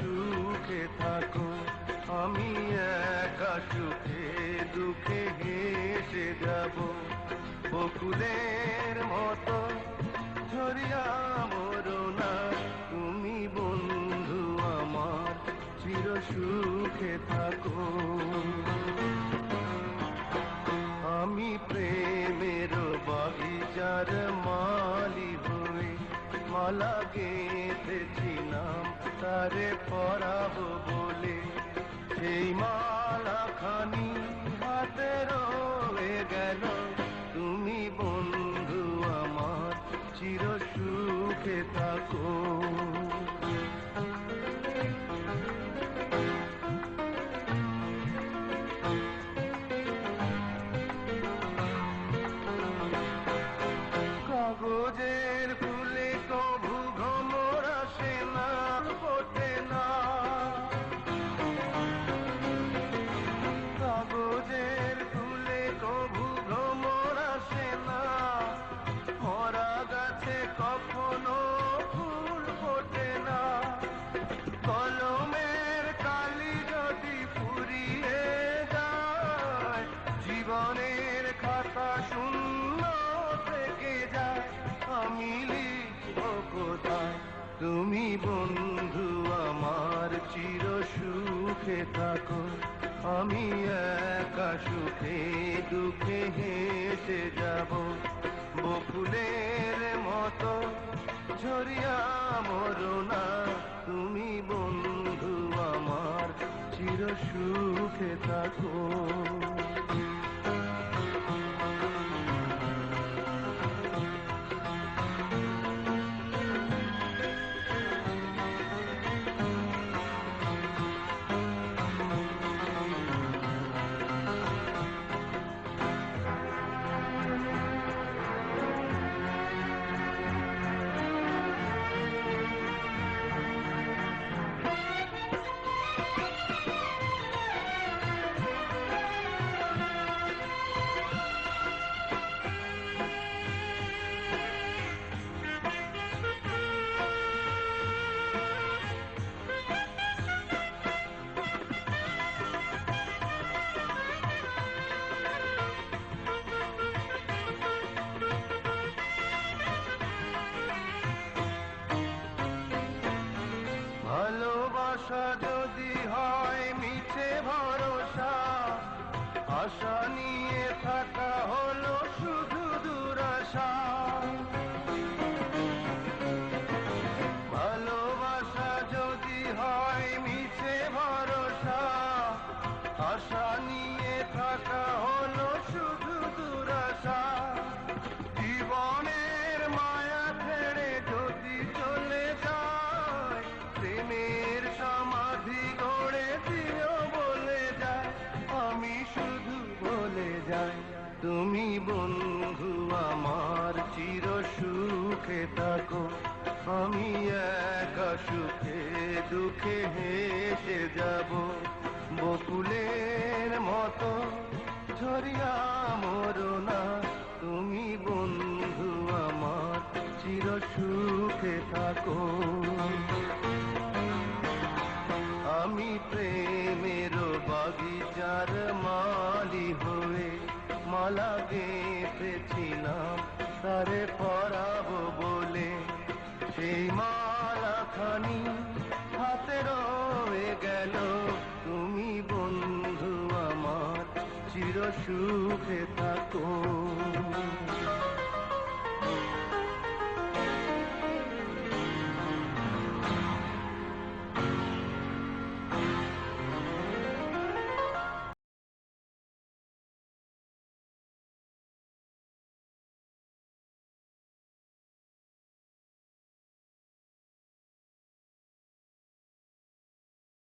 সুখে থাকো। আমি একা সুখে দুঃখে হেসে যাব, বকুলের মতো ঝরিয়া মরো না। তুমি বন্ধু আমার চির সুখে থাকো। আমি প্রেমের বাগিচার মালি হয়ে মালা গেঁথেছিলাম তারে পরাবো বলে। সেই মালা খানি হাতে রয়ে গেল, তুমি বন্ধু আমার চির সুখে থাকো। কাগজের ফুলে কভু ভ্রমর আসে না, ফোটে না। কাগজের ফুলে কভু ভ্রমর আসে না, মরা গাছে কখনো ফুল ফোটে না। কলমের কালি যদি ফুরিয়ে যায়, জীবনের খাতা শূন্য থেকে যায়। আমি লিখব কোথায়, তুমি বন্ধু আমার চির সুখে থাকো। আমি একা সুখে দুঃখে হেসে যাব, বকুলের মতো ঝরিয়া মরো না। তুমি বন্ধু আমার চির সুখে থাকো। ভালোবাসা যদি হয় মিছে ভরসা, আশা নিয়ে থাকা হলো শুধু দুরাশা। ভালোবাসা যদি হয় মিছে ভরসা, আশা নিয়ে থাকা হলো শুধু দুরাশা। জীবনের মায়া ছেড়ে যদি চলে যায়, প্রেমের সমাধি গড়ে দিও বলে যায়। আমি শুধু বলে যাই, তুমি বন্ধু আমার চির সুখে থাকো। আমি একা সুখে দুঃখে হেসে যাব, বকুলের মতো ঝরিয়া মরো না। তুমি বন্ধু আমার চির সুখে থাকো। আমি প্রেমের বাগিচার মালি হয়ে মালা গেঁথেছিলাম তারে পরাবো বলে। সেই মালা খানি হাতে রয়ে গেল, তুমি বন্ধু আমার চির সুখে থাকো।